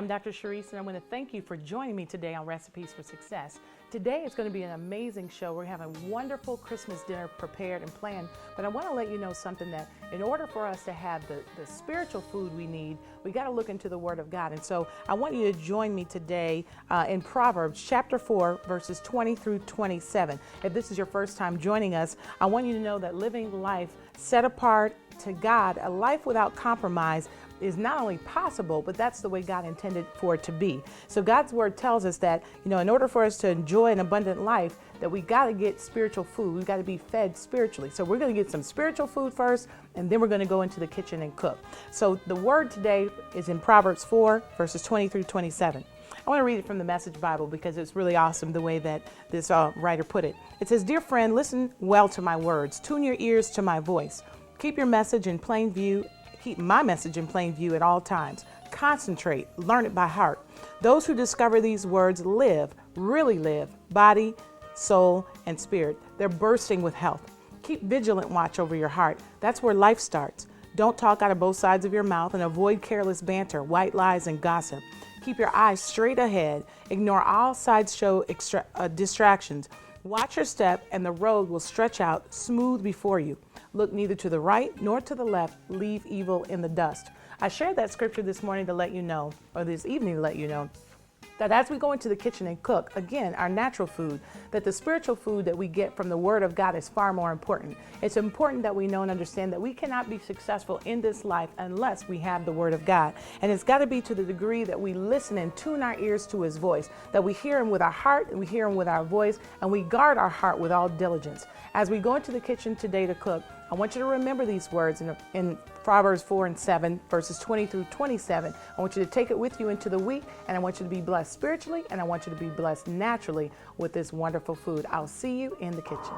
I'm Dr. Charisse, and I want to thank you for joining me today on Recipes for Success. Today is going to be an amazing show. We're having a wonderful Christmas dinner prepared and planned, but I want to let you know something, that in order for us to have the spiritual food we need, we got to look into the Word of God. And so I want you to join me today in Proverbs chapter 4, verses 20 through 27. If this is your first time joining us, I want you to know that living life set apart to God, a life without compromise, is not only possible, but that's the way God intended for it to be. So God's word tells us that, in order for us to enjoy an abundant life, that we got to get spiritual food. We've got to be fed spiritually. So we're going to get some spiritual food first, and then we're going to go into the kitchen and cook. So the word today is in Proverbs 4, verses 20 through 27. I want to read it from the Message Bible because it's really awesome the way that this writer put it. It says, "Dear friend, listen well to my words. Tune your ears to my voice. Keep your message in plain view. Keep my message in plain view at all times. Concentrate, learn it by heart. Those who discover these words live, really live, body, soul, and spirit. They're bursting with health. Keep vigilant watch over your heart. That's where life starts. Don't talk out of both sides of your mouth, and avoid careless banter, white lies, and gossip. Keep your eyes straight ahead. Ignore all sideshow distractions. Watch your step, and the road will stretch out smooth before you. Look neither to the right nor to the left. Leave evil in the dust." I shared that scripture this morning to let you know, or this evening to let you know, that as we go into the kitchen and cook, again, our natural food, that the spiritual food that we get from the Word of God is far more important. It's important that we know and understand that we cannot be successful in this life unless we have the Word of God. And it's got to be to the degree that we listen and tune our ears to His voice, that we hear Him with our heart and we hear Him with our voice, and we guard our heart with all diligence. As we go into the kitchen today to cook, I want you to remember these words in Proverbs 4 and 7, verses 20 through 27. I want you to take it with you into the week, and I want you to be blessed spiritually, and I want you to be blessed naturally with this wonderful food. I'll see you in the kitchen.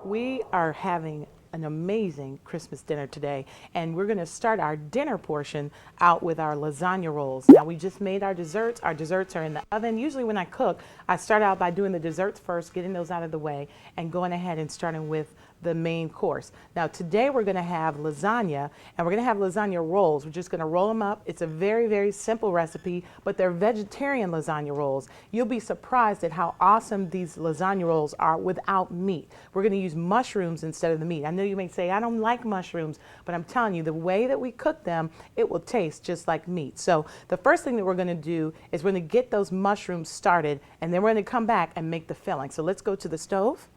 We are having an amazing Christmas dinner today, and we're going to start our dinner portion out with our lasagna rolls. Now, we just made our desserts. Our desserts are in the oven. Usually when I cook, I start out by doing the desserts first, getting those out of the way, and going ahead and starting with the main course. Now today we're going to have lasagna, and we're going to have lasagna rolls. We're just going to roll them up. It's a very, very simple recipe, but they're vegetarian lasagna rolls. You'll be surprised at how awesome these lasagna rolls are without meat. We're going to use mushrooms instead of the meat. I know you may say, I don't like mushrooms, but I'm telling you, the way that we cook them, it will taste just like meat. So the first thing that we're going to do is we're going to get those mushrooms started, and then we're going to come back and make the filling. So let's go to the stove.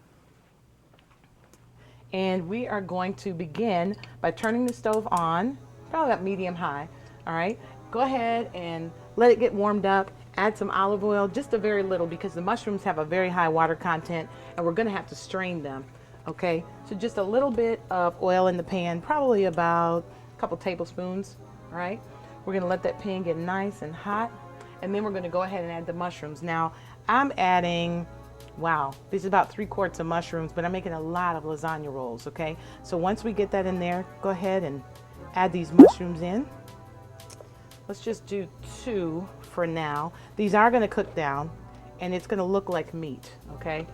And we are going to begin by turning the stove on, probably about medium high. All right, go ahead and let it get warmed up. Add some olive oil, just a very little, because the mushrooms have a very high water content, and we're going to have to strain them. Okay, so just a little bit of oil in the pan, probably about a couple tablespoons. All right, we're going to let that pan get nice and hot, and then we're going to go ahead and add the mushrooms. Now I'm adding, wow, this is about 3 quarts of mushrooms, but I'm making a lot of lasagna rolls, okay? So once we get that in there, go ahead and add these mushrooms in. Let's just do 2 for now. These are gonna cook down, and it's gonna look like meat, okay?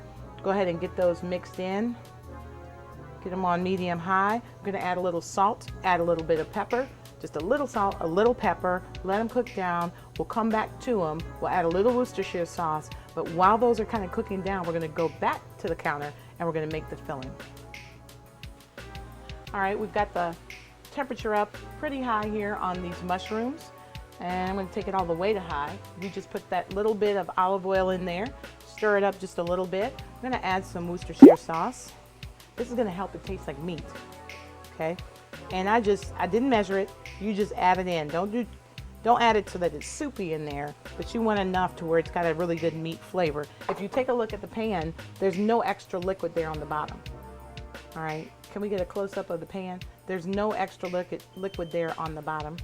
Go ahead and get those mixed in. Get them on medium high. I'm gonna add a little salt, add a little bit of pepper, just a little salt, a little pepper, let them cook down. We'll come back to them. We'll add a little Worcestershire sauce, but while those are kind of cooking down, we're gonna go back to the counter and we're gonna make the filling. All right, we've got the temperature up pretty high here on these mushrooms, and I'm gonna take it all the way to high. We just put that little bit of olive oil in there, stir it up just a little bit. I'm gonna add some Worcestershire sauce. This is gonna help it taste like meat, okay? And I didn't measure it. You just add it in. Don't add it so that it's soupy in there, but you want enough to where it's got a really good meat flavor. If you take a look at the pan, there's no extra liquid there on the bottom. All right, can we get a close-up of the pan? There's no extra liquid there on the bottom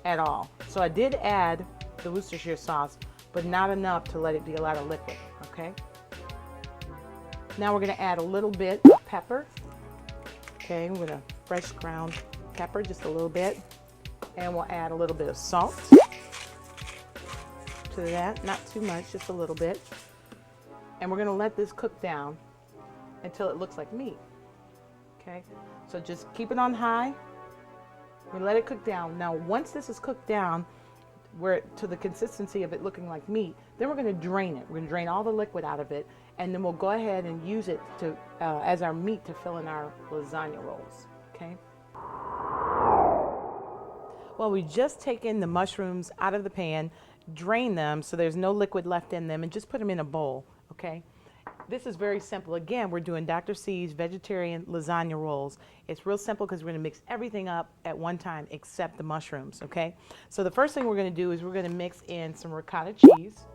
at all. So I did add the Worcestershire sauce, but not enough to let it be a lot of liquid, okay? Now we're gonna add a little bit of pepper. Okay, we're gonna fresh ground pepper, just a little bit. And we'll add a little bit of salt to that, not too much, just a little bit. And we're gonna let this cook down until it looks like meat. Okay, so just keep it on high. We let it cook down. Now, once this is cooked down, we're to the consistency of it looking like meat, then we're going to drain it. We're going to drain all the liquid out of it, and then we'll go ahead and use it to as our meat to fill in our lasagna rolls. Okay. Well, we just taken the mushrooms out of the pan, drain them so there's no liquid left in them, and just put them in a bowl. Okay. This is very simple. Again, we're doing Dr. C's vegetarian lasagna rolls. It's real simple because we're going to mix everything up at one time except the mushrooms, okay? So the first thing we're going to do is we're going to mix in some ricotta cheese,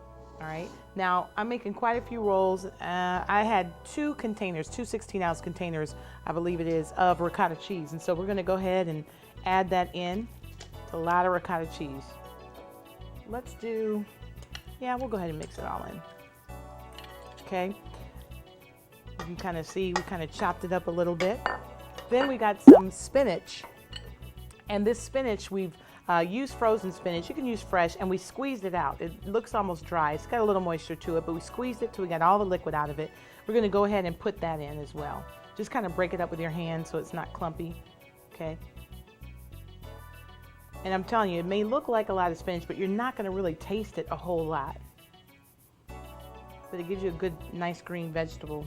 all right? Now, I'm making quite a few rolls. I had two 16-ounce containers, I believe it is, of ricotta cheese. And so we're going to go ahead and add that in. It's a lot of ricotta cheese. We'll go ahead and mix it all in, okay? You can kind of see we kind of chopped it up a little bit. Then we got some spinach, and this spinach we've used frozen spinach. You can use fresh, and we squeezed it out. It looks almost dry. It's got a little moisture to it, but we squeezed it till we got all the liquid out of it. We're going to go ahead and put that in as well. Just kind of break it up with your hand so it's not clumpy, okay? And I'm telling you, it may look like a lot of spinach, but you're not going to really taste it a whole lot. But it gives you a good, nice green vegetable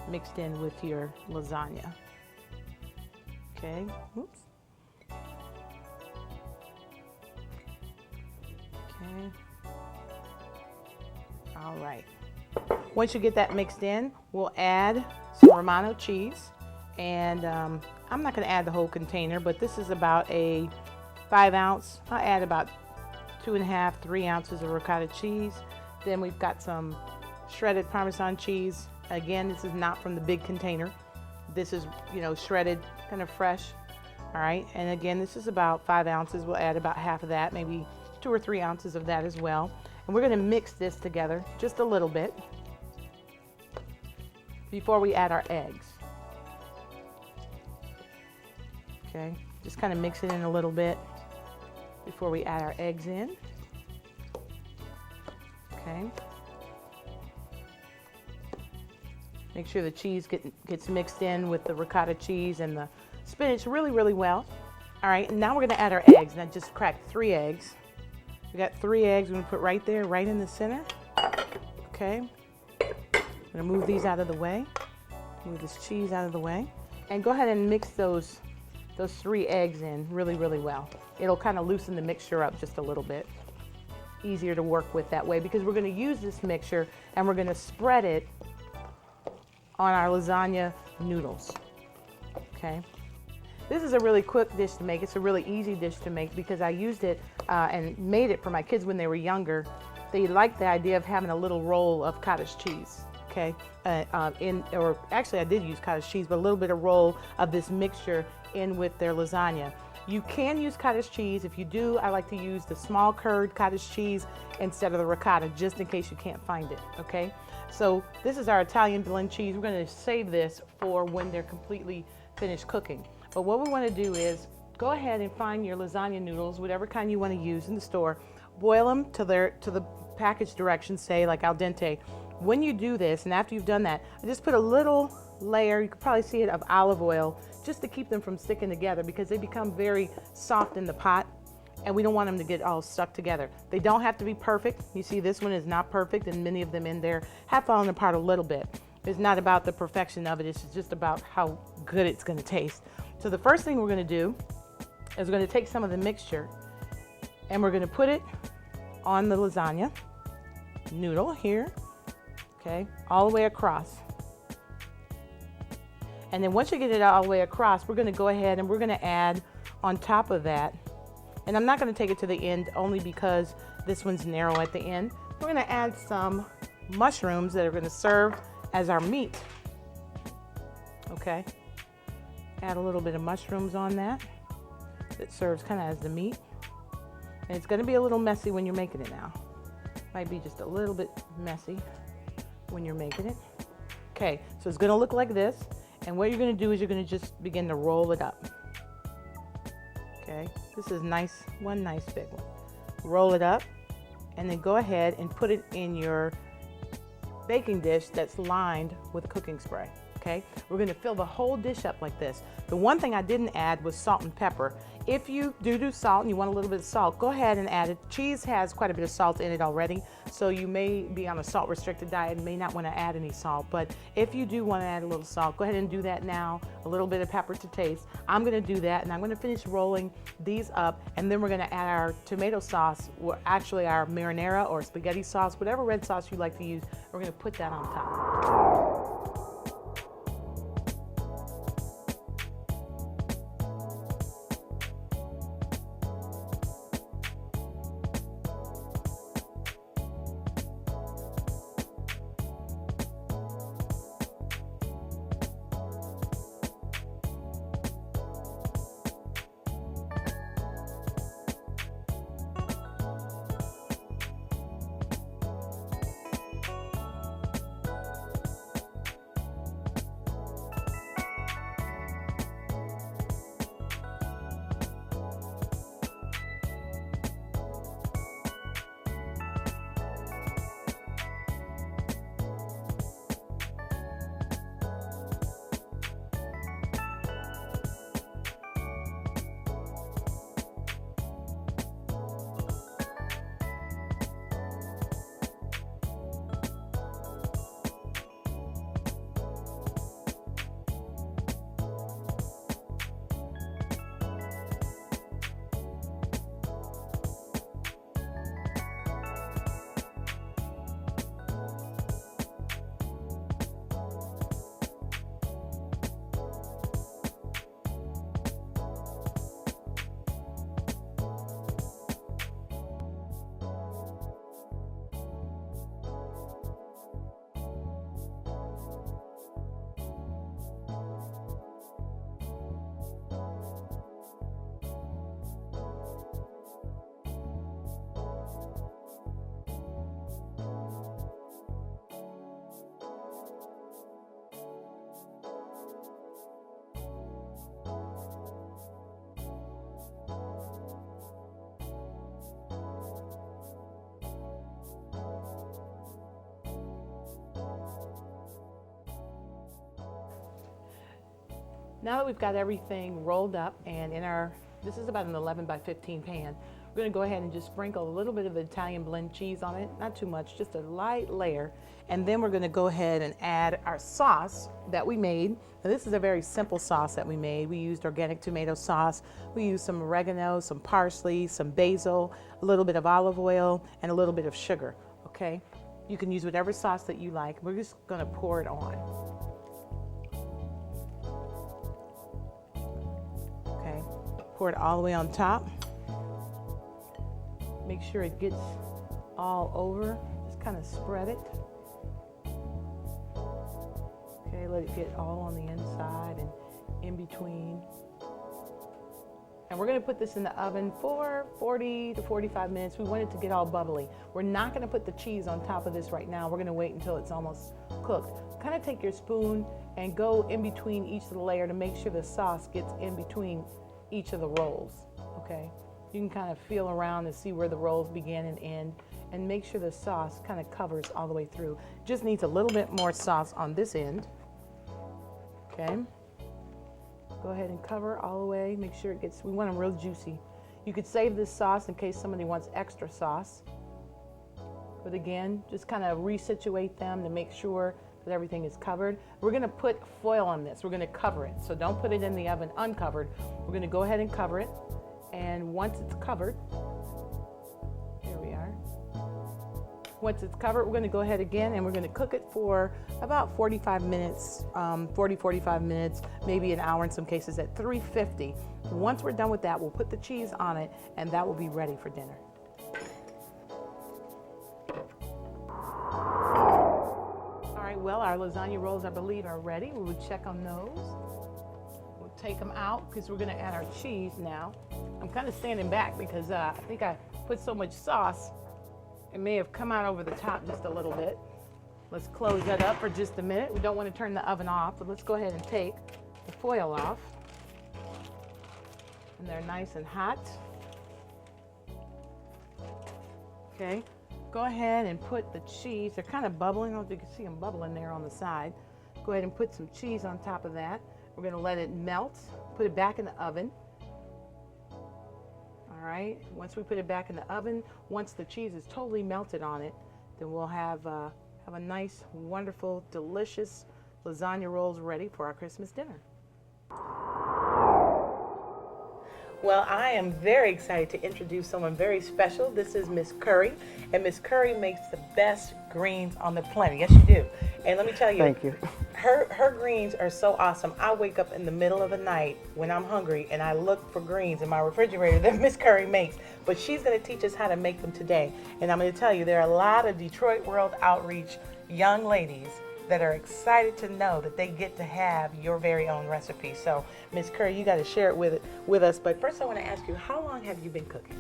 mixed in with your lasagna. Okay, oops. Okay. All right. Once you get that mixed in, we'll add some Romano cheese. And I'm not going to add the whole container, but this is about a 5-ounce. I'll add about 2.5, 3 ounces of ricotta cheese. Then we've got some shredded Parmesan cheese. Again, this is not from the big container. This is, shredded, kind of fresh. All right, and again, this is about 5 ounces. We'll add about half of that, maybe 2 or 3 ounces of that as well. And we're going to mix this together just a little bit before we add our eggs. Okay, just kind of mix it in a little bit before we add our eggs in. Okay. Make sure the cheese gets mixed in with the ricotta cheese and the spinach really, really well. All right, and now we're going to add our eggs. And I just cracked 3 eggs. We got 3 eggs we're going to put right there, right in the center. Okay. I'm going to move these out of the way. Move this cheese out of the way. And go ahead and mix those 3 eggs in really, really well. It'll kind of loosen the mixture up just a little bit. Easier to work with that way because we're going to use this mixture and we're going to spread it on our lasagna noodles. Okay. This is a really quick dish to make. It's a really easy dish to make because I used it and made it for my kids when they were younger. They liked the idea of having a little roll of cottage cheese. Okay. Actually I did use cottage cheese, but a little bit of roll of this mixture in with their lasagna. You can use cottage cheese. If you do, I like to use the small curd cottage cheese instead of the ricotta, just in case you can't find it, okay? So this is our Italian blend cheese. We're gonna save this for when they're completely finished cooking. But what we wanna do is go ahead and find your lasagna noodles, whatever kind you wanna use in the store, boil them to the package directions, say like al dente. When you do this, and after you've done that, I just put a little layer, you could probably see it, of olive oil, just to keep them from sticking together because they become very soft in the pot and we don't want them to get all stuck together. They don't have to be perfect. You see this one is not perfect and many of them in there have fallen apart a little bit. It's not about the perfection of it, it's just about how good it's going to taste. So the first thing we're going to do is we're going to take some of the mixture and we're going to put it on the lasagna noodle here, okay, all the way across. And then once you get it all the way across, we're going to go ahead and we're going to add on top of that, and I'm not going to take it to the end only because this one's narrow at the end. We're going to add some mushrooms that are going to serve as our meat. Okay. Add a little bit of mushrooms on that. That serves kind of as the meat. And it's going to be a little messy when you're making it now. Might be just a little bit messy when you're making it. Okay, so it's going to look like this. And what you're going to do is you're going to just begin to roll it up. Okay, this is nice, one nice big one. Roll it up and then go ahead and put it in your baking dish that's lined with cooking spray. Okay, we're going to fill the whole dish up like this. The one thing I didn't add was salt and pepper. If you do salt and you want a little bit of salt, go ahead and add it. Cheese has quite a bit of salt in it already, so you may be on a salt restricted diet and may not want to add any salt. But if you do want to add a little salt, go ahead and do that now. A little bit of pepper to taste. I'm going to do that, and I'm going to finish rolling these up, and then we're going to add our tomato sauce, or actually our marinara or spaghetti sauce, whatever red sauce you like to use. We're going to put that on top. Now that we've got everything rolled up and in our, this is about an 11 by 15 pan, we're going to go ahead and just sprinkle a little bit of Italian blend cheese on it, not too much, just a light layer. And then we're going to go ahead and add our sauce that we made. Now, this is a very simple sauce that we made. We used organic tomato sauce. We used some oregano, some parsley, some basil, a little bit of olive oil, and a little bit of sugar, okay? You can use whatever sauce that you like. We're just going to pour it on. Okay, pour it all the way on top. Make sure it gets all over. Just kind of spread it. Okay, let it get all on the inside and in between. And we're going to put this in the oven for 40 to 45 minutes. We want it to get all bubbly. We're not going to put the cheese on top of this right now. We're going to wait until it's almost cooked. Kind of take your spoon and go in between each of the layer to make sure the sauce gets in between each of the rolls, okay? You can kind of feel around and see where the rolls begin and end, and make sure the sauce kind of covers all the way through. Just needs a little bit more sauce on this end, okay? Go ahead and cover all the way. Make sure it gets, we want them real juicy. You could save this sauce in case somebody wants extra sauce. But again, just kind of resituate them to make sure that everything is covered. We're going to put foil on this. We're going to cover it. So don't put it in the oven uncovered. We're going to go ahead and cover it. And once it's covered, here we are. Once it's covered, we're going to go ahead again and we're going to cook it for about 45 minutes, 45 minutes, maybe an hour in some cases at 350. Once we're done with that, we'll put the cheese on it and that will be ready for dinner. All right, well, our lasagna rolls, I believe, are ready. We would check on those. We'll take them out because we're going to add our cheese now. I'm kind of standing back because I think I put so much sauce, it may have come out over the top just a little bit. Let's close that up for just a minute. We don't want to turn the oven off, but let's go ahead and take the foil off. And they're nice and hot. Okay, go ahead and put the cheese. They're kind of bubbling. I don't know if you can see them bubbling there on the side. Go go ahead and put some cheese on top of that. We're going to let it melt, put it back in the oven. All right, once we put it back in the oven, once the cheese is totally melted on it, then we'll have a nice, wonderful, delicious lasagna rolls ready for our Christmas dinner. Well, I am very excited to introduce someone very special. This is Miss Curry, and Miss Curry makes the best greens on the planet. Yes, you do. And let me tell you, thank you. Her greens are so awesome. I wake up in the middle of the night when I'm hungry, and I look for greens in my refrigerator that Miss Curry makes. But she's going to teach us how to make them today. And I'm going to tell you, there are a lot of Detroit World Outreach young ladies that are excited to know that they get to have your very own recipe. So, Miss Curry, you got to share it with us. But first, I want to ask you, how long have you been cooking?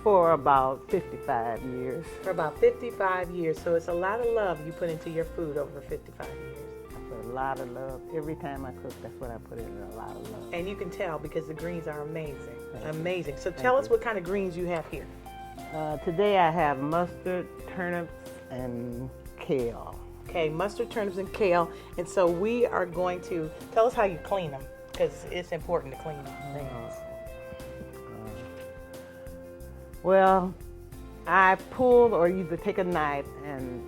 For about 55 years. For about 55 years. So it's a lot of love you put into your food over 55 years. I put a lot of love. Every time I cook, that's what I put in, a lot of love. And you can tell because the greens are amazing. Amazing. So tell us what kind of greens you have here. Today I have mustard, turnips, and kale. Okay, mustard, turnips, and kale. And so we are going to, tell us how you clean them, because it's important to clean things. Well, I pull or either take a knife, and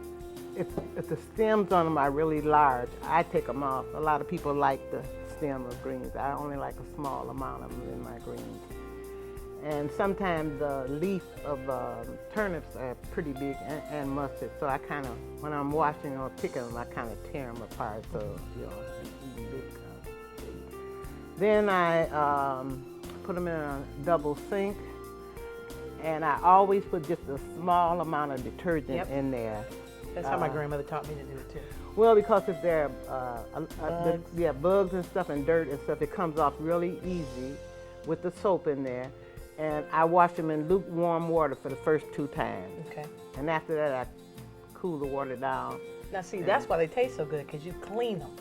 if the stems on them are really large, I take them off. A lot of people like the stem of greens. I only like a small amount of them in my greens. And sometimes the leaf of turnips are pretty big, and mustard. So I kind of, when I'm washing or picking them, I kind of tear them apart. So, you know, big. Then I put them in a double sink, and I always put just a small amount of detergent in there. That's how my grandmother taught me to do it too. Well, because if there are bugs and stuff and dirt and stuff, it comes off really easy with the soap in there. And I wash them in lukewarm water for the first 2 times. Okay. And after that, I cool the water down. Now, see, that's why they taste so good, because you clean them.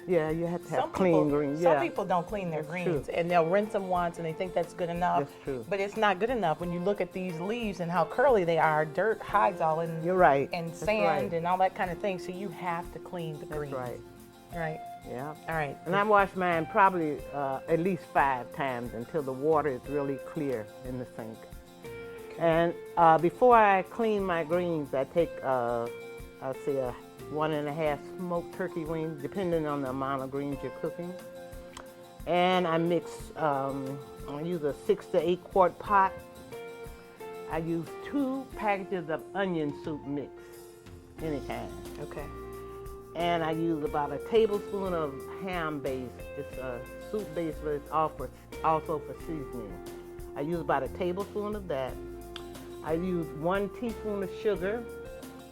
Yeah, you have to have clean greens. Some people don't clean their greens, and they'll rinse them once, and they think that's good enough. That's true. But it's not good enough. When you look at these leaves and how curly they are, dirt hides all in. You're right. And sand and all that kind of thing. So you have to clean the greens. That's right. Right. Yeah. All right. And I wash mine probably at least 5 times until the water is really clear in the sink. Okay. And before I clean my greens, I take, I'll say, a 1.5 smoked turkey wings, depending on the amount of greens you're cooking. And I mix, I use a 6 to 8 quart pot. I use 2 packages of onion soup mix, any kind. Okay. And I use about a tablespoon of ham base. It's a soup base, but it's also for seasoning. I use about a tablespoon of that. I use 1 teaspoon of sugar,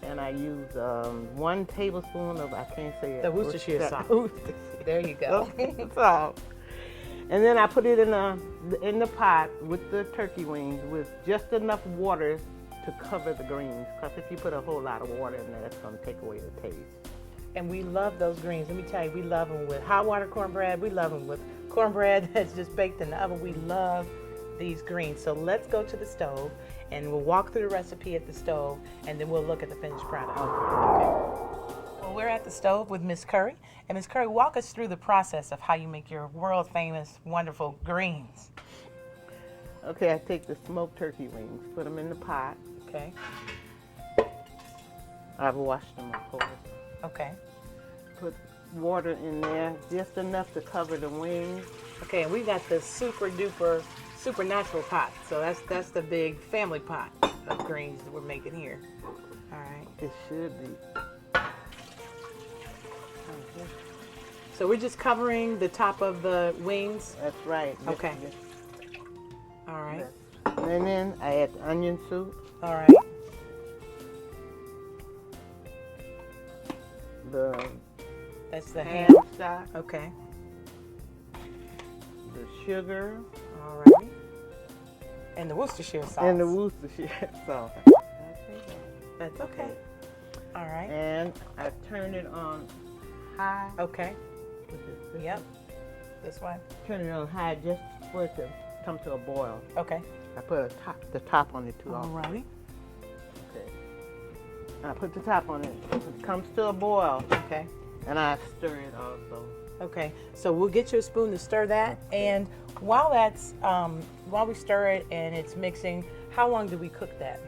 and I use 1 tablespoon of, I can't say it. The Worcestershire sauce. There you go. So, and then I put it in the pot with the turkey wings with just enough water to cover the greens. Because if you put a whole lot of water in there, that's going to take away the taste. And we love those greens. Let me tell you, we love them with hot water cornbread. We love them with cornbread that's just baked in the oven. We love these greens. So let's go to the stove, and we'll walk through the recipe at the stove, and then we'll look at the finished product. Okay. Well, we're at the stove with Miss Curry. And Miss Curry, walk us through the process of how you make your world-famous, wonderful greens. Okay, I take the smoked turkey wings, put them in the pot. Okay. I've washed them, of course. Okay. Put water in there, just enough to cover the wings. Okay, and we got the super duper supernatural pot. So that's the big family pot of greens that we're making here. All right. It should be. So we're just covering the top of the wings? That's right. Okay. All right. And then I add the onion soup. All right. That's the ham stock. Okay. The sugar. All right. And the Worcestershire sauce. And the Worcestershire sauce. That's okay. All right. And I turn it on high. Okay. Yep. This one. Turn it on high just for it to come to a boil. Okay. I put the top on it too. All righty. Okay. I put the top on it. It comes to a boil. Okay. And I stir it also. Okay, so we'll get you a spoon to stir that. And while we stir it and it's mixing, how long do we cook that?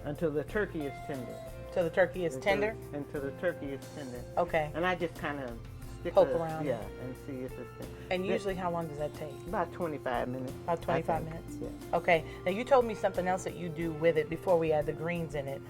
Until the turkey is tender. Till the turkey is tender? Until the turkey is tender. Okay. And I just kind of poke around. Yeah, and see if it's tender. And usually how long does that take? About 25 minutes. About 25 minutes? Yeah. Okay. Now you told me something else that you do with it before we add the greens in it.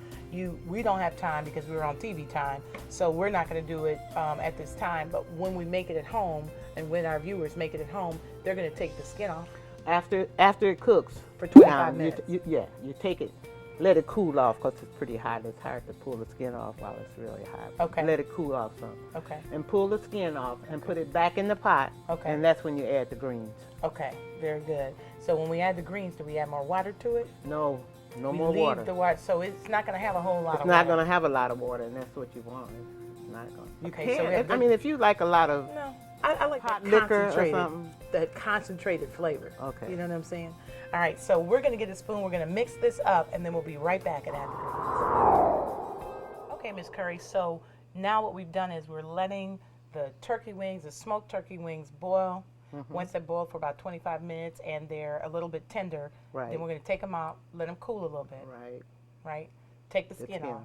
We don't have time because we were on TV time, so we're not going to do it at this time. But when we make it at home, and when our viewers make it at home, they're going to take the skin off. After it cooks. For 25 minutes. You take it, let it cool off because it's pretty hot. It's hard to pull the skin off while it's really hot. Okay. Let it cool off some. Okay. And pull the skin off and put it back in the pot. Okay. And that's when you add the greens. Okay. Very good. So when we add the greens, do we add more water to it? No we more leave water. The water. So it's not going to have a whole lot of water. It's not going to have a lot of water, and that's what you want. It's not going. You Okay, so can. I mean, if you like a lot of No, I like hot that liquor or concentrated, something. that concentrated flavor. Okay. You know what I'm saying? All right, so we're going to get a spoon. We're going to mix this up, and then we'll be right back and add the greens. Okay, Miss Curry, so now what we've done is we're letting the turkey wings, the smoked turkey wings, boil. Once they boil for about 25 minutes and they're a little bit tender, Right. then we're going to take them out, let them cool a little bit, Right. right? Take the skin off.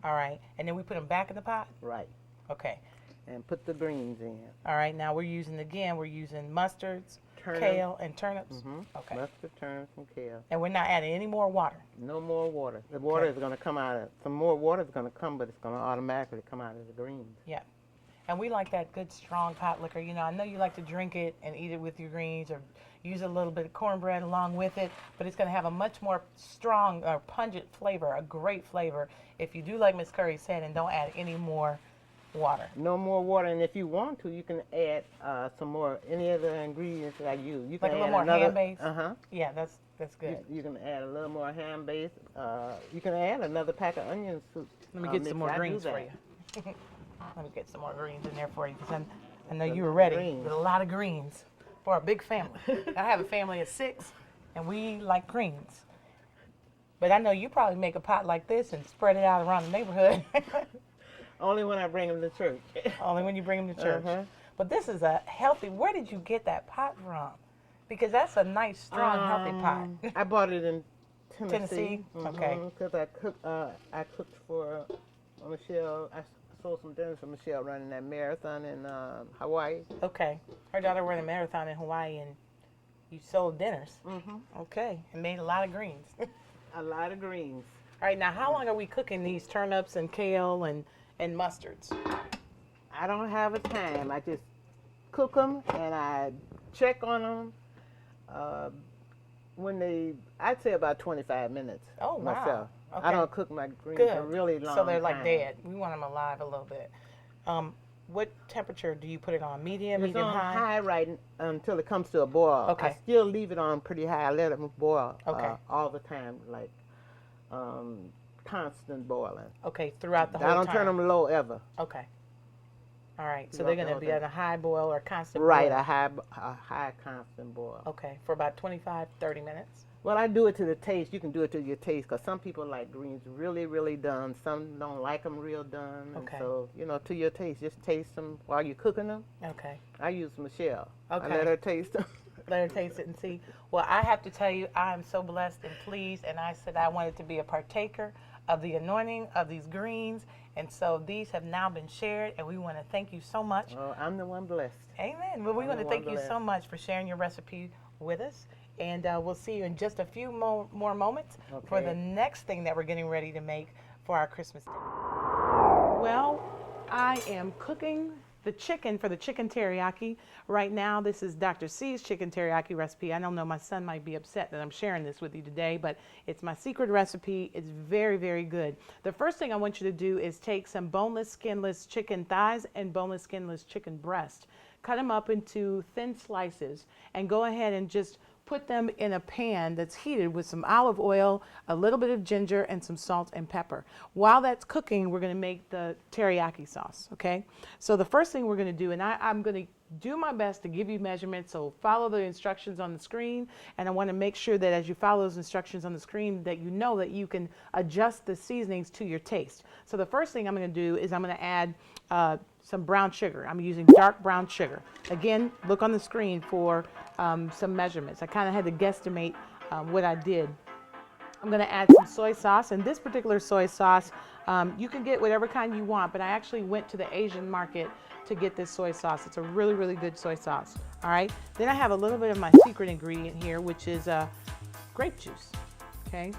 All right, and then we put them back in the pot? Right. Okay. And put the greens in. All right, now we're using mustards, Turnip. kale, and turnips. Okay. Mustard, turnips, and kale. And we're not adding any more water. No more water. The water is going to come out. Some more water is going to come, but it's going to automatically come out of the greens. Yeah. And we like that good, strong pot liquor. You know, I know you like to drink it and eat it with your greens or use a little bit of cornbread along with it, but it's going to have a much more strong or pungent flavor, a great flavor, if you do like Miss Curry said and don't add any more water. No more water, and if you want to, you can add some more, any other ingredients that I use. You can Like a little add more another, ham base? Uh-huh. Yeah, that's good. You can add a little more ham base. You can add another pack of onion soup. Let me get some more I do greens for that. you. Let me get some more greens in there for you because I know you were ready greens. with a lot of greens for a big family. I have a family of 6, and we like greens. But I know you probably make a pot like this and spread it out around the neighborhood. Only when I bring them to church. Only when you bring them to church. Uh-huh. But this is a healthy. Where did you get that pot from? Because that's a nice, strong, healthy pot. I bought it in Tennessee? Okay. Because I cooked for Michelle. I sold some dinners for Michelle running that marathon in Hawaii. Okay. Her daughter ran a marathon in Hawaii, and you sold dinners. Okay. And made a lot of greens. A lot of greens. All right. Now, how long are we cooking these turnips and kale and mustards? I don't have a time. I just cook them and I check on them. I'd say about 25 minutes. Oh, wow. Myself. Okay. I don't cook my greens Good. a really long So they're like time. dead. We want them alive a little bit. What temperature do you put it on? Medium, It's medium on high? high right until it comes to a boil. Okay. I still leave it on pretty high. I let them boil Okay. all the time, like constant boiling. Okay, throughout the whole I time. don't turn them low ever. Okay. All right. So Throughout they're the going to whole be time. at a high boil or constant Right, boil. a high constant boil. Okay, for about 25, 30 minutes. Well, I do it to the taste. You can do it to your taste because some people like greens really, really done. Some don't like them real done. Okay. And so, to your taste, just taste them while you're cooking them. Okay. I use Michelle. Okay. I let her taste them. Let her taste it and see. Well, I have to tell you, I am so blessed and pleased, and I said I wanted to be a partaker of the anointing of these greens, and so these have now been shared, and we want to thank you so much. Oh, I'm the one blessed. Amen. Well, we I'm want the to one thank you blessed. so much for sharing your recipe with us, and we'll see you in just a few more moments for Okay. the next thing that we're getting ready to make for our Christmas dinner. Well, I am cooking the chicken for the chicken teriyaki. Right now, this is Dr. C's chicken teriyaki recipe. I don't know, my son might be upset that I'm sharing this with you today, but it's my secret recipe. It's very, very good. The first thing I want you to do is take some boneless, skinless chicken thighs and boneless, skinless chicken breast. Cut them up into thin slices and go ahead and just put them in a pan that's heated with some olive oil, a little bit of ginger, and some salt and pepper. While that's cooking, we're going to make the teriyaki sauce, okay? So the first thing we're going to do, and I'm going to do my best to give you measurements, so follow the instructions on the screen, and I want to make sure that as you follow those instructions on the screen that you know that you can adjust the seasonings to your taste. So the first thing I'm going to do is I'm going to add some brown sugar. I'm using dark brown sugar. Again, look on the screen for some measurements. I kind of had to guesstimate what I did. I'm going to add some soy sauce, and this particular soy sauce, you can get whatever kind you want, but I actually went to the Asian market to get this soy sauce. It's a really, really good soy sauce. All right. Then I have a little bit of my secret ingredient here, which is grape juice, okay,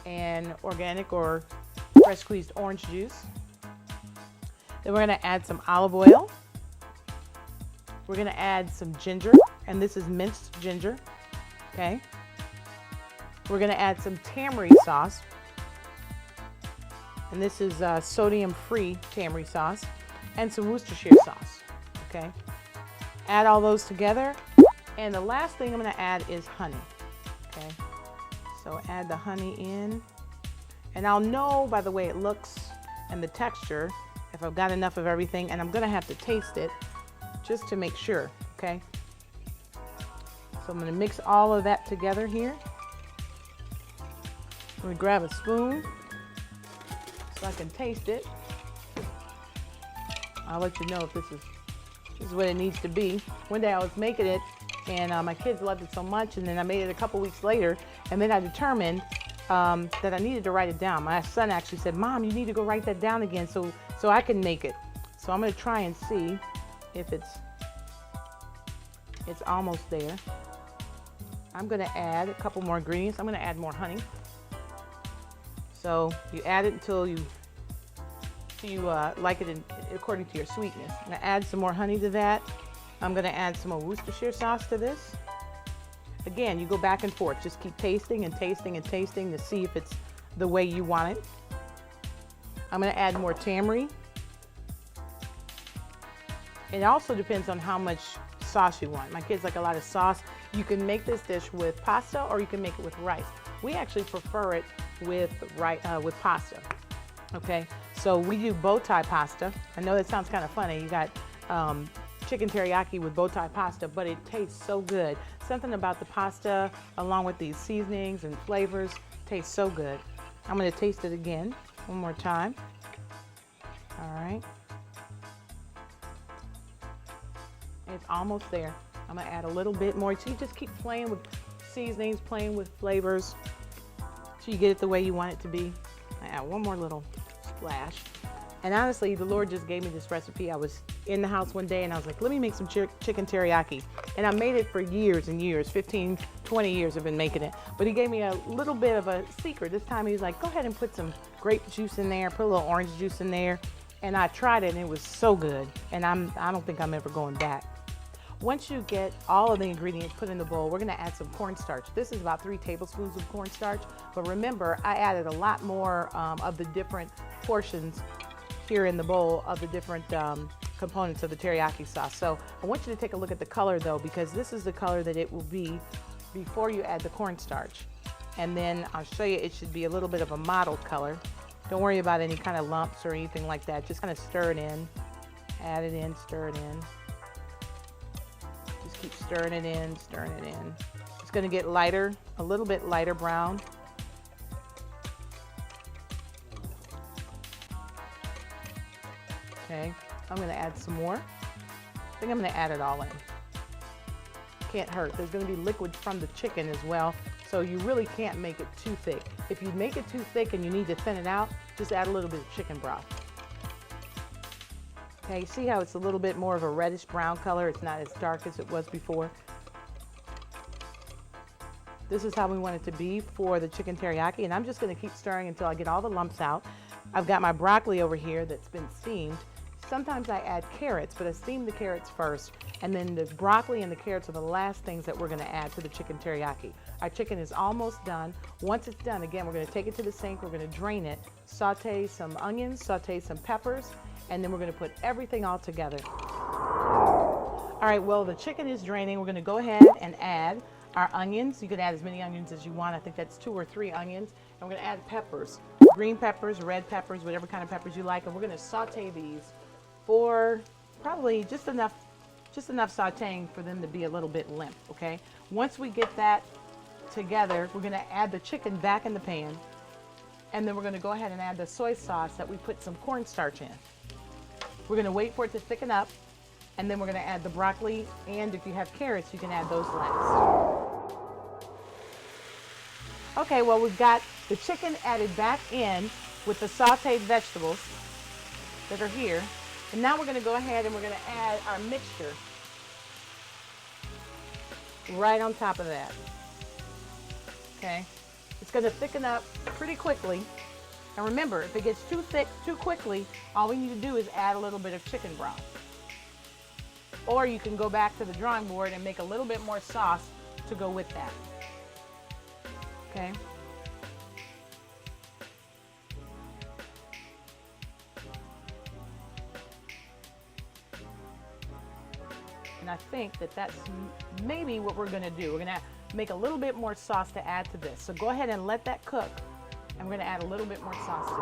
and organic or fresh squeezed orange juice. Then we're going to add some olive oil. We're going to add some ginger, and this is minced ginger, okay. We're going to add some tamari sauce, and this is sodium-free tamari sauce, and some Worcestershire sauce, okay. Add all those together, and the last thing I'm going to add is honey, okay. So add the honey in, and I'll know by the way it looks and the texture if I've got enough of everything, and I'm going to have to taste it just to make sure, okay. So I'm going to mix all of that together here. I'm going to grab a spoon so I can taste it. I'll let you know if this is what it needs to be. One day I was making it, and my kids loved it so much, and then I made it a couple weeks later, and then I determined that I needed to write it down. My son actually said, "Mom, you need to go write that down again so I can make it." So I'm going to try and see if it's almost there. I'm going to add a couple more ingredients. I'm going to add more honey. So you add it until you like it according to your sweetness. I'm going to add some more honey to that. I'm going to add some more Worcestershire sauce to this. Again, you go back and forth. Just keep tasting and tasting and tasting to see if it's the way you want it. I'm going to add more tamari. It also depends on how much sauce you want. My kids like a lot of sauce. You can make this dish with pasta or you can make it with rice. We actually prefer it with pasta. Okay, so we do bow tie pasta. I know that sounds kind of funny. You got chicken teriyaki with bow tie pasta, but it tastes so good. Something about the pasta along with these seasonings and flavors tastes so good. I'm going to taste it again one more time. All right. It's almost there. I'm going to add a little bit more. So you just keep playing with seasonings, playing with flavors so you get it the way you want it to be. I add one more little splash. And honestly, the Lord just gave me this recipe. I was in the house one day and I was like, let me make some chicken teriyaki. And I made it for years and years, 15, 20 years I've been making it. But he gave me a little bit of a secret. This time he was like, go ahead and put some grape juice in there, put a little orange juice in there. And I tried it and it was so good. And I don't think I'm ever going back. Once you get all of the ingredients put in the bowl, we're going to add some cornstarch. This is about 3 tablespoons of cornstarch. But remember, I added a lot more of the different portions here in the bowl of the different components of the teriyaki sauce. So I want you to take a look at the color though, because this is the color that it will be before you add the cornstarch. And then I'll show you, it should be a little bit of a mottled color. Don't worry about any kind of lumps or anything like that. Just kind of stir it in, add it in, stir it in. Just keep stirring it in, stirring it in. It's going to get lighter, a little bit lighter brown. Okay, I'm going to add some more. I think I'm going to add it all in. Can't hurt. There's going to be liquid from the chicken as well, so you really can't make it too thick. If you make it too thick and you need to thin it out, just add a little bit of chicken broth. Okay, see how it's a little bit more of a reddish brown color? It's not as dark as it was before. This is how we want it to be for the chicken teriyaki, and I'm just going to keep stirring until I get all the lumps out. I've got my broccoli over here that's been steamed. Sometimes I add carrots, but I steam the carrots first, and then the broccoli and the carrots are the last things that we're going to add to the chicken teriyaki. Our chicken is almost done. Once it's done, again, we're going to take it to the sink, we're going to drain it, saute some onions, saute some peppers, and then we're going to put everything all together. All right, well, the chicken is draining. We're going to go ahead and add our onions. You can add as many onions as you want. I think that's 2 or 3 onions. And we're going to add peppers, green peppers, red peppers, whatever kind of peppers you like. And we're going to saute these for probably just enough sauteing for them to be a little bit limp, okay? Once we get that together, we're going to add the chicken back in the pan. And then we're going to go ahead and add the soy sauce that we put some cornstarch in. We're gonna wait for it to thicken up, and then we're gonna add the broccoli, and if you have carrots, you can add those last. Okay, well, we've got the chicken added back in with the sauteed vegetables that are here. And now we're gonna go ahead and we're gonna add our mixture right on top of that. Okay, it's gonna thicken up pretty quickly. And remember, if it gets too thick too quickly, all we need to do is add a little bit of chicken broth. Or you can go back to the drawing board and make a little bit more sauce to go with that. Okay. And I think that that's maybe what we're gonna do. We're gonna make a little bit more sauce to add to this. So go ahead and let that cook. And we're gonna add a little bit more sauce to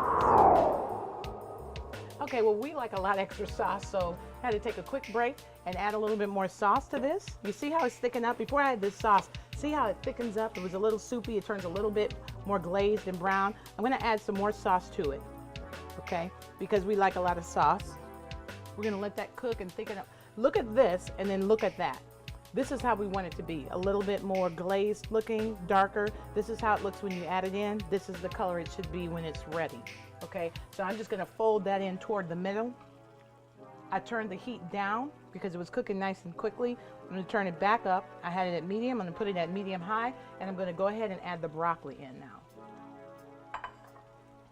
this. Okay, well, we like a lot extra sauce, so I had to take a quick break and add a little bit more sauce to this. You see how it's thickened up? Before I add this sauce, see how it thickens up? It was a little soupy, it turns a little bit more glazed and brown. I'm gonna add some more sauce to it, okay? Because we like a lot of sauce. We're gonna let that cook and thicken up. Look at this and then look at that. This is how we want it to be, a little bit more glazed looking, darker. This is how it looks when you add it in. This is the color it should be when it's ready, okay? So I'm just gonna fold that in toward the middle. I turned the heat down because it was cooking nice and quickly. I'm gonna turn it back up. I had it at medium, I'm gonna put it at medium high, and I'm gonna go ahead and add the broccoli in now.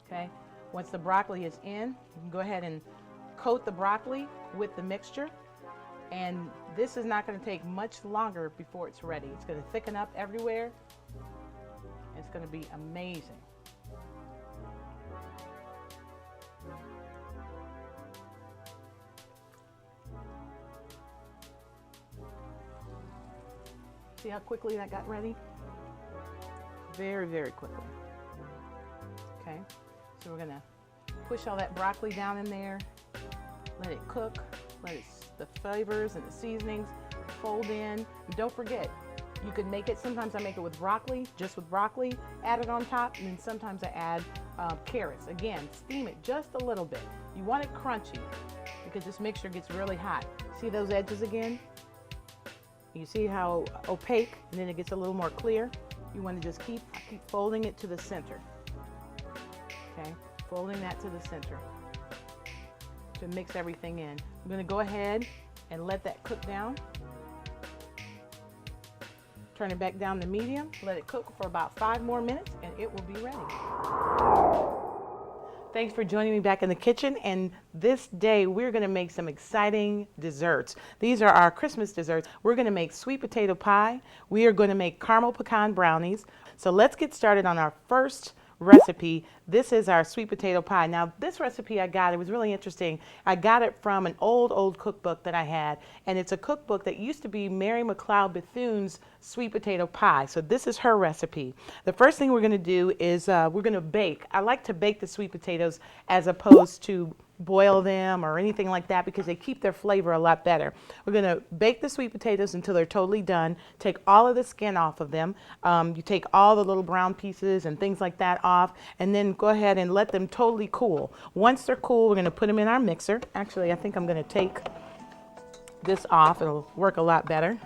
Okay, once the broccoli is in, you can go ahead and coat the broccoli with the mixture. And this is not going to take much longer before it's ready. It's going to thicken up everywhere. It's going to be amazing. See how quickly that got ready? Very, very quickly. Okay, so we're going to push all that broccoli down in there, let it cook, let the flavors and the seasonings fold in. And don't forget, you can make it, sometimes I make it with broccoli, just with broccoli, add it on top, and then sometimes I add carrots. Again, steam it just a little bit. You want it crunchy because this mixture gets really hot. See those edges again? You see how opaque, and then it gets a little more clear? You want to just keep folding it to the center. Okay, folding that to the center to mix everything in. I'm going to go ahead and let that cook down. Turn it back down to medium, let it cook for about 5 more minutes, and it will be ready. Thanks for joining me back in the kitchen, and this day we're going to make some exciting desserts. These are our Christmas desserts. We're going to make sweet potato pie. We are going to make caramel pecan brownies. So let's get started on our first recipe. This is our sweet potato pie. Now this recipe I got, it was really interesting. I got it from an old cookbook that I had, and it's a cookbook that used to be Mary McLeod Bethune's sweet potato pie. So this is her recipe. The first thing we're going to do is we're going to bake. I like to bake the sweet potatoes as opposed to boil them or anything like that because they keep their flavor a lot better. We're going to bake the sweet potatoes until they're totally done. Take all of the skin off of them. You take all the little brown pieces and things like that off, and then go ahead and let them totally cool. Once they're cool, we're going to put them in our mixer. Actually, I think I'm going to take this off. It'll work a lot better.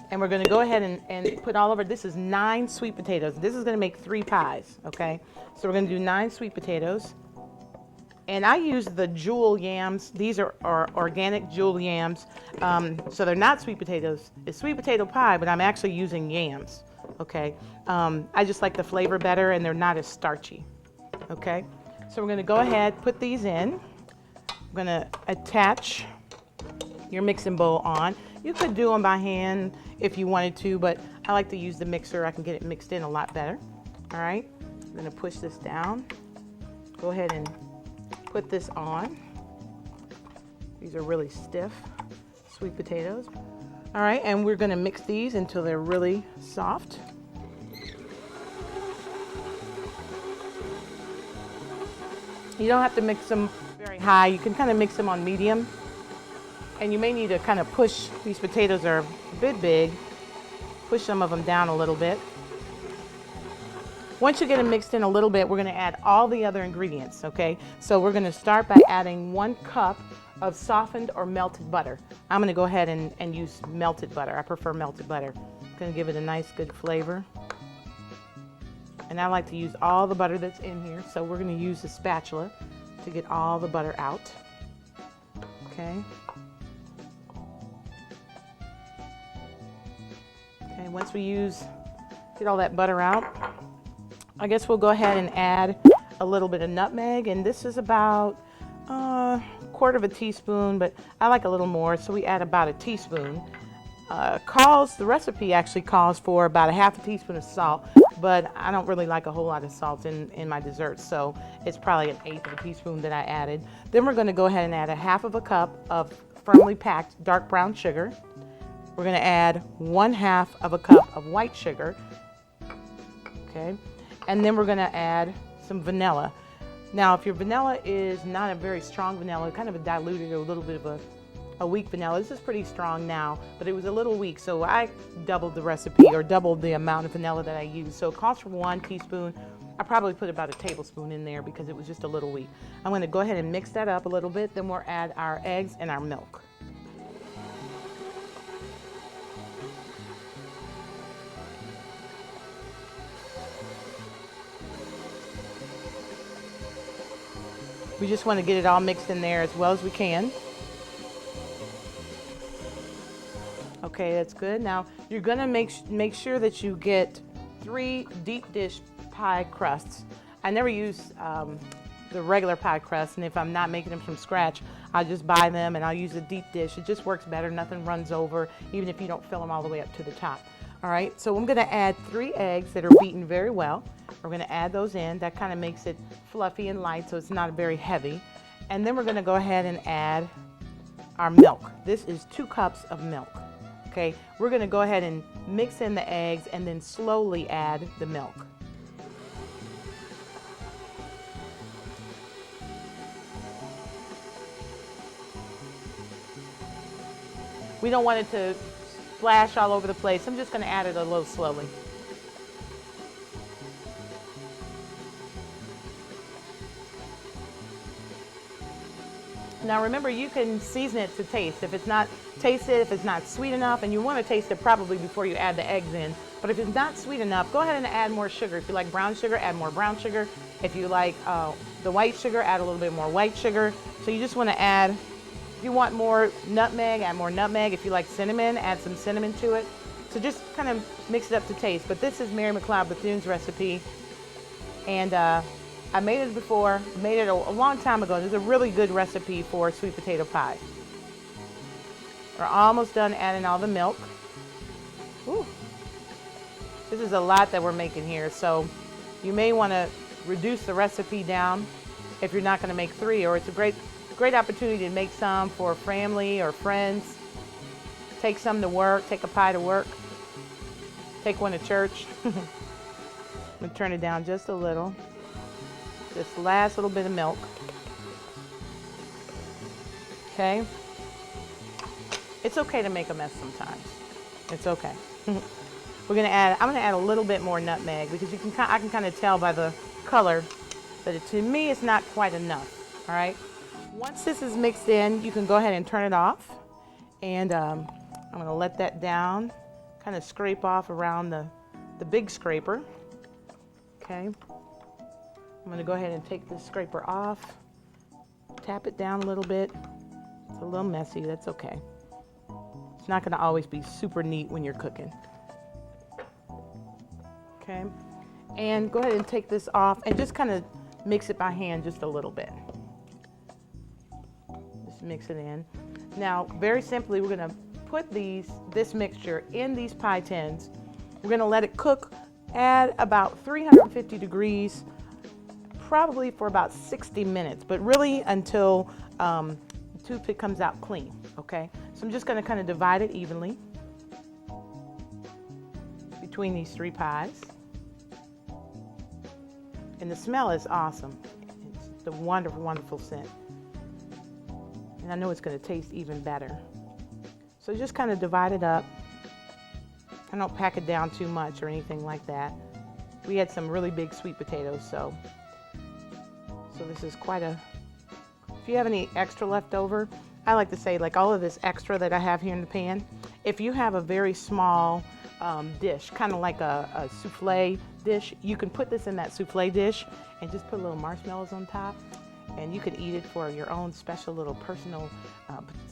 And we're going to go ahead and put all over. This is 9 sweet potatoes. This is going to make 3 pies, okay? So we're going to do 9 sweet potatoes. And I use the jewel yams. These are organic jewel yams. So they're not sweet potatoes. It's sweet potato pie, but I'm actually using yams, okay? I just like the flavor better, and they're not as starchy, okay? So we're gonna go ahead, put these in. I'm gonna attach your mixing bowl on. You could do them by hand if you wanted to, but I like to use the mixer. I can get it mixed in a lot better, all right? I'm gonna push this down. Go ahead and put this on. These are really stiff sweet potatoes. All right, and we're gonna mix these until they're really soft. You don't have to mix them very high. You can kind of mix them on medium. And you may need to kind of push, these potatoes are a bit big, push some of them down a little bit. Once you get them mixed in a little bit, we're going to add all the other ingredients, okay? So we're going to start by adding 1 cup of softened or melted butter. I'm going to go ahead and use melted butter. I prefer melted butter. It's going to give it a nice, good flavor. And I like to use all the butter that's in here, so we're going to use the spatula to get all the butter out. Okay. Okay, once we get all that butter out, I guess we'll go ahead and add a little bit of nutmeg, and this is about 1/4 teaspoon, but I like a little more, so we add about a teaspoon. The recipe actually calls for about 1/2 teaspoon of salt, but I don't really like a whole lot of salt in my desserts, so it's probably 1/8 teaspoon that I added. Then we're going to go ahead and add 1/2 cup of firmly packed dark brown sugar. We're going to add 1/2 cup of white sugar. Okay, and then we're going to add some vanilla. Now, if your vanilla is not a very strong vanilla, kind of a diluted or a little bit of a weak vanilla, this is pretty strong now, but it was a little weak, so I doubled the recipe, or doubled the amount of vanilla that I used. So it calls for 1 teaspoon. I probably put about a tablespoon in there because it was just a little weak. I'm going to go ahead and mix that up a little bit, then we'll add our eggs and our milk. We just want to get it all mixed in there as well as we can. Okay, that's good. Now you're going to make sure that you get 3 deep dish pie crusts. I never use the regular pie crust, and if I'm not making them from scratch, I'll just buy them and I'll use a deep dish. It just works better. Nothing runs over, even if you don't fill them all the way up to the top. All right, so I'm going to add 3 eggs that are beaten very well. We're going to add those in. That kind of makes it fluffy and light, so it's not very heavy. And then we're going to go ahead and add our milk. This is 2 cups of milk. Okay, we're going to go ahead and mix in the eggs and then slowly add the milk. We don't want it to splash all over the place. I'm just going to add it a little slowly. Now remember, you can season it to taste. If it's not tasted, if it's not sweet enough, and you want to taste it probably before you add the eggs in. But if it's not sweet enough, go ahead and add more sugar. If you like brown sugar, add more brown sugar. If you like the white sugar, add a little bit more white sugar. So you just want to add, if you want more nutmeg, add more nutmeg. If you like cinnamon, add some cinnamon to it. So just kind of mix it up to taste. But this is Mary McLeod Bethune's recipe. And I made it before, made it a long time ago. This is a really good recipe for sweet potato pie. We're almost done adding all the milk. Ooh. This is a lot that we're making here, so you may want to reduce the recipe down if you're not going to make 3, or it's a great opportunity to make some for family or friends. Take some to work, take a pie to work, take one to church. I'm going to turn it down just a little. This last little bit of milk. Okay. It's okay to make a mess sometimes. It's okay. I'm gonna add a little bit more nutmeg because I can kind of tell by the color that to me it's not quite enough. All right. Once this is mixed in, you can go ahead and turn it off. And I'm gonna let that down, kind of scrape off around the big scraper. Okay. I'm going to go ahead and take this scraper off, tap it down a little bit. It's a little messy, that's okay. It's not going to always be super neat when you're cooking. Okay, and go ahead and take this off and just kind of mix it by hand just a little bit. Just mix it in. Now, very simply, we're going to put this mixture in these pie tins. We're going to let it cook at about 350 degrees, probably for about 60 minutes, but really until the toothpick comes out clean, okay? So I'm just gonna kind of divide it evenly between these 3 pies. And the smell is awesome. It's a wonderful, wonderful scent. And I know it's gonna taste even better. So just kind of divide it up. I don't pack it down too much or anything like that. We had some really big sweet potatoes, so this is quite a, if you have any extra left over, I like to say, like all of this extra that I have here in the pan, if you have a very small dish, kind of like a souffle dish, you can put this in that souffle dish and just put little marshmallows on top, and you can eat it for your own special little personal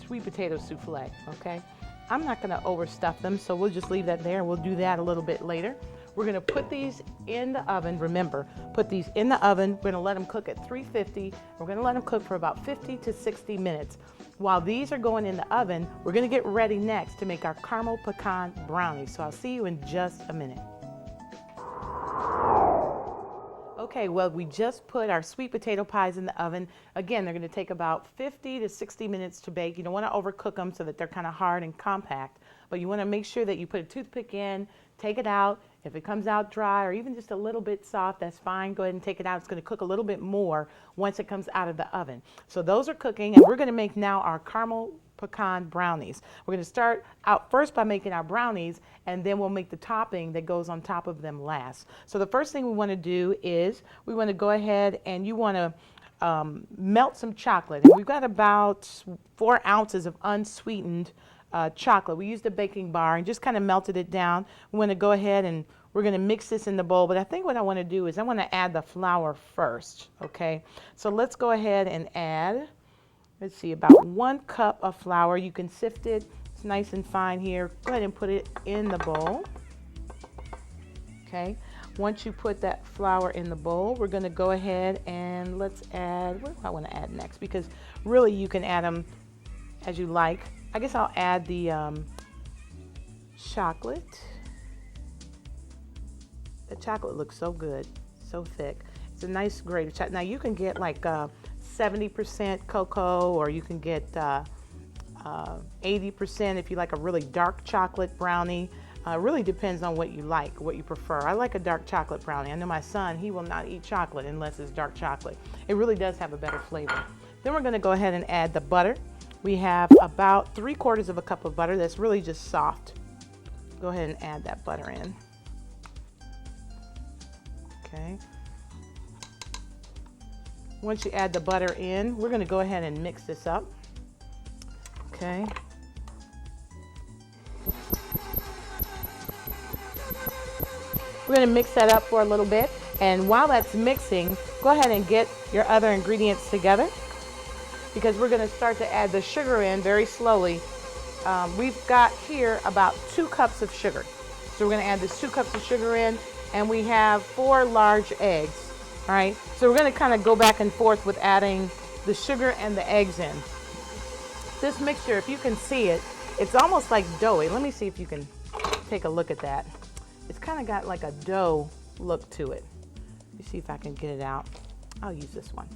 sweet potato souffle, okay? I'm not gonna overstuff them, so we'll just leave that there, and we'll do that a little bit later. We're gonna put these in the oven. Remember, put these in the oven. We're gonna let them cook at 350. We're gonna let them cook for about 50 to 60 minutes. While these are going in the oven, we're gonna get ready next to make our caramel pecan brownies. So I'll see you in just a minute. Okay, well, we just put our sweet potato pies in the oven. Again, they're gonna take about 50 to 60 minutes to bake. You don't wanna overcook them so that they're kind of hard and compact, but you wanna make sure that you put a toothpick in, take it out. If it comes out dry or even just a little bit soft, that's fine. Go ahead and take it out. It's gonna cook a little bit more once it comes out of the oven. So those are cooking, and we're gonna make now our caramel pecan brownies. We're gonna start out first by making our brownies, and then we'll make the topping that goes on top of them last. So the first thing we wanna do is we wanna go ahead and you wanna melt some chocolate. And we've got about 4 ounces of unsweetened chocolate. We used a baking bar and just kind of melted it down. We want to go ahead and we're going to mix this in the bowl, but I think what I want to do is I want to add the flour first, okay? So let's go ahead and add, let's see, about 1 cup of flour. You can sift it. It's nice and fine here. Go ahead and put it in the bowl, okay? Once you put that flour in the bowl, we're going to go ahead and let's add, what do I want to add next? Because really you can add them as you like. I guess I'll add the chocolate. The chocolate looks so good, so thick. It's a nice grated chocolate. Now you can get like 70% cocoa, or you can get 80% if you like a really dark chocolate brownie. Really depends on what you like, what you prefer. I like a dark chocolate brownie. I know my son, he will not eat chocolate unless it's dark chocolate. It really does have a better flavor. Then we're gonna go ahead and add the butter. We have about 3/4 of a cup of butter that's really just soft. Go ahead and add that butter in. Okay. Once you add the butter in, we're going to go ahead and mix this up. Okay. We're going to mix that up for a little bit, and while that's mixing, go ahead and get your other ingredients together, because we're going to start to add the sugar in very slowly. We've got here about 2 cups of sugar. So we're going to add this 2 cups of sugar in, and we have 4 large eggs. All right, so we're going to kind of go back and forth with adding the sugar and the eggs in. This mixture, if you can see it, it's almost like doughy. Let me see if you can take a look at that. It's kind of got like a dough look to it. Let me see if I can get it out. I'll use this one.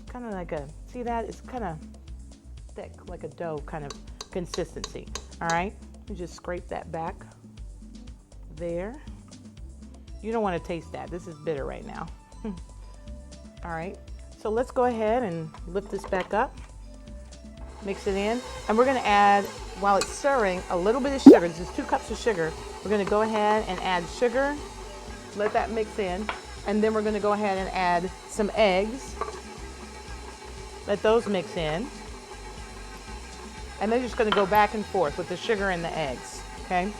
Kind of like a, see that? It's kind of thick, like a dough kind of consistency. All right, you just scrape that back there. You don't want to taste that. This is bitter right now. All right, so let's go ahead and lift this back up, mix it in, and we're going to add, while it's stirring, a little bit of sugar. This is 2 cups of sugar. We're going to go ahead and add sugar, let that mix in, and then we're going to go ahead and add some eggs. Let those mix in. And they're just going to go back and forth with the sugar and the eggs, okay?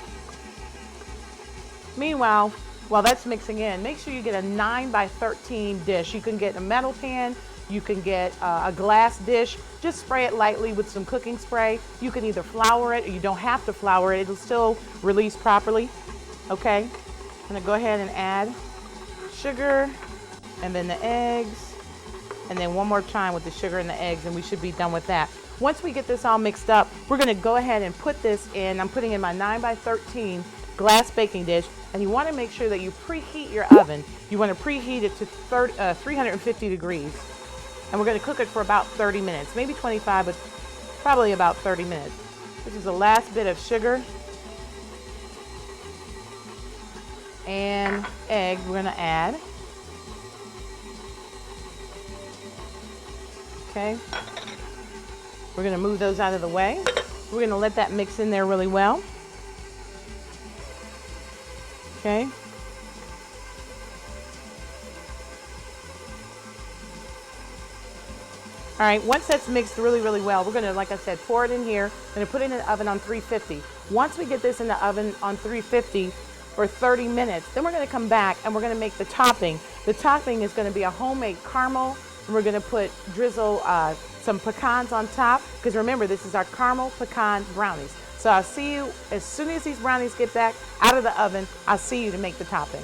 Meanwhile, while that's mixing in, make sure you get a 9x13 dish. You can get a metal pan, you can get a glass dish. Just spray it lightly with some cooking spray. You can either flour it, or you don't have to flour it. It'll still release properly, okay? I'm going to go ahead and add sugar, and then the eggs, and then one more time with the sugar and the eggs, and we should be done with that. Once we get this all mixed up, we're going to go ahead and put this in. I'm putting in my 9x13 glass baking dish, and you want to make sure that you preheat your oven. You want to preheat it to 350 degrees, and we're going to cook it for about 30 minutes, maybe 25, but probably about 30 minutes. This is the last bit of sugar and egg we're going to add. Okay, we're going to move those out of the way. We're going to let that mix in there really well. Okay. All right, once that's mixed really, really well, we're gonna, like I said, pour it in here. Gonna put it in the oven on 350. Once we get this in the oven on 350 for 30 minutes, then we're gonna come back and we're gonna make the topping. The topping is gonna be a homemade caramel, and we're gonna drizzle some pecans on top, because remember, this is our caramel pecan brownies. So I'll see you as soon as these brownies get back out of the oven. I'll see you to make the topping.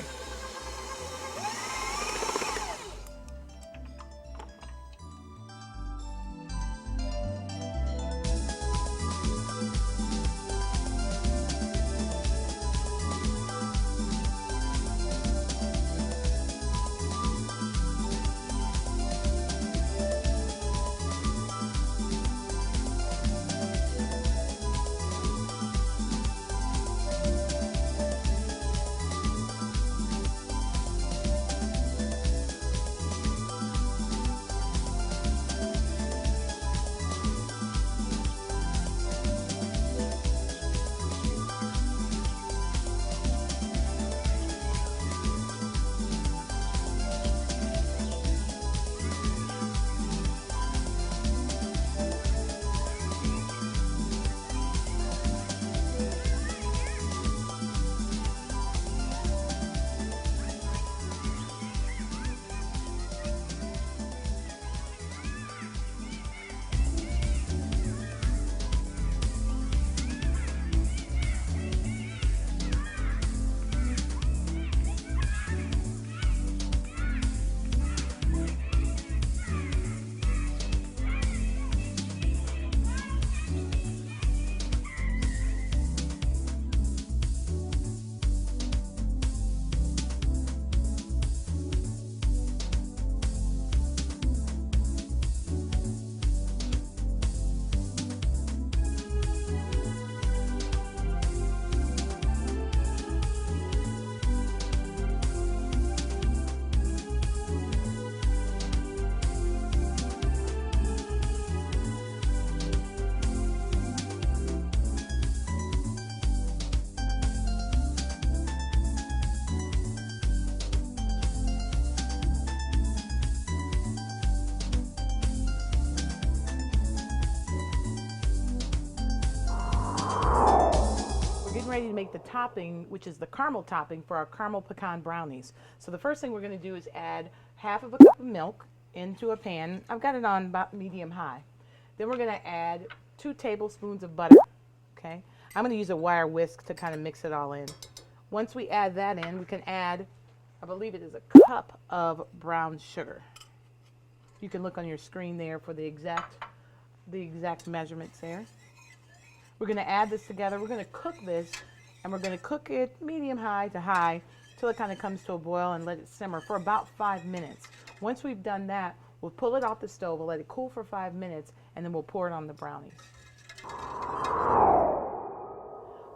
Ready to make the topping, which is the caramel topping for our caramel pecan brownies. So the first thing we're going to do is add half of a cup of milk into a pan. I've got it on about medium high. Then we're going to add 2 tablespoons of butter. Okay, I'm going to use a wire whisk to kind of mix it all in. Once we add that in, we can add, I believe it is a cup of brown sugar. You can look on your screen there for the exact measurements there. We're going to add this together. We're going to cook this, and we're going to cook it medium high to high till it kind of comes to a boil, and let it simmer for about 5 minutes. Once we've done that, we'll pull it off the stove. We'll let it cool for 5 minutes, and then we'll pour it on the brownies.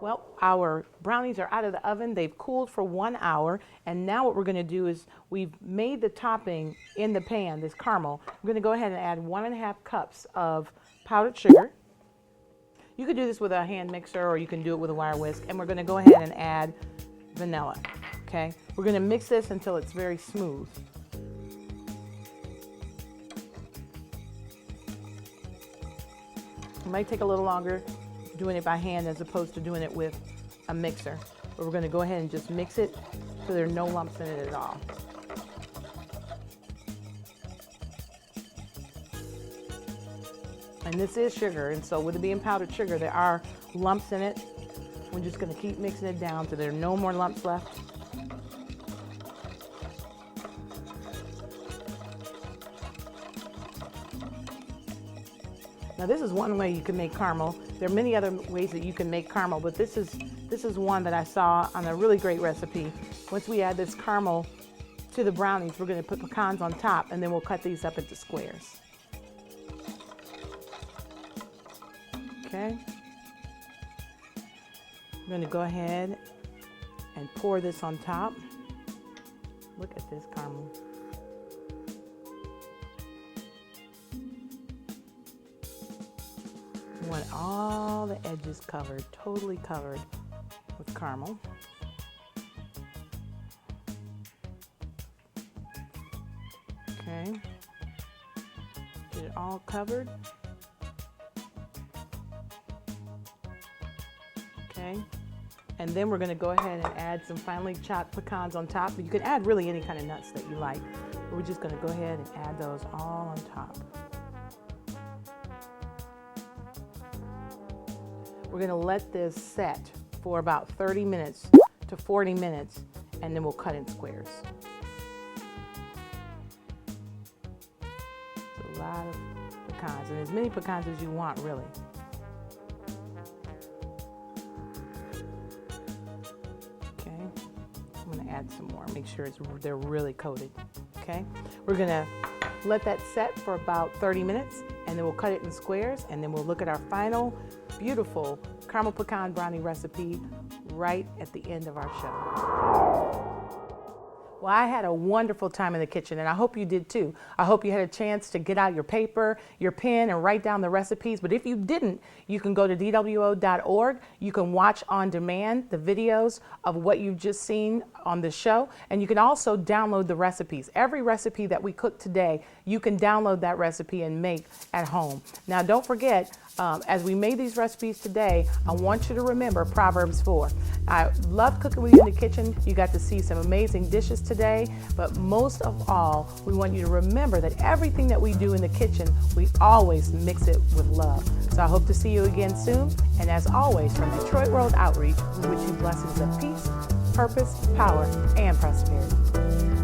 Well, our brownies are out of the oven. They've cooled for 1 hour, and now what we're going to do is we've made the topping in the pan, this caramel. We're going to go ahead and add 1.5 cups of powdered sugar. You could do this with a hand mixer, or you can do it with a wire whisk. And we're going to go ahead and add vanilla. Okay, we're going to mix this until it's very smooth. It might take a little longer doing it by hand as opposed to doing it with a mixer. But we're going to go ahead and just mix it so there are no lumps in it at all. And this is sugar, and so with it being powdered sugar, there are lumps in it. We're just going to keep mixing it down so there are no more lumps left. Now this is one way you can make caramel. There are many other ways that you can make caramel, but this is one that I saw on a really great recipe. Once we add this caramel to the brownies, we're going to put pecans on top, and then we'll cut these up into squares. Okay. I'm going to go ahead and pour this on top. Look at this caramel. We want all the edges covered, totally covered with caramel. Okay. Get it all covered. Okay. And then we're going to go ahead and add some finely chopped pecans on top. You can add really any kind of nuts that you like. But we're just going to go ahead and add those all on top. We're going to let this set for about 30 minutes to 40 minutes, and then we'll cut in squares. It's a lot of pecans, and as many pecans as you want, really. Add some more, make sure they're really coated. Okay, we're gonna let that set for about 30 minutes, and then we'll cut it in squares, and then we'll look at our final beautiful caramel pecan brownie recipe right at the end of our show. Well, I had a wonderful time in the kitchen, and I hope you did too. I hope you had a chance to get out your paper, your pen, and write down the recipes. But if you didn't, you can go to dwo.org. You can watch on demand the videos of what you've just seen on the show, and you can also download the recipes. Every recipe that we cooked today, you can download that recipe and make at home. Now, don't forget, as we made these recipes today, I want you to remember Proverbs 4. I love cooking with you in the kitchen. You got to see some amazing dishes today, but most of all, we want you to remember that everything that we do in the kitchen, we always mix it with love. So I hope to see you again soon. And as always, from Detroit World Outreach, we wish you blessings of peace, purpose, power, and prosperity.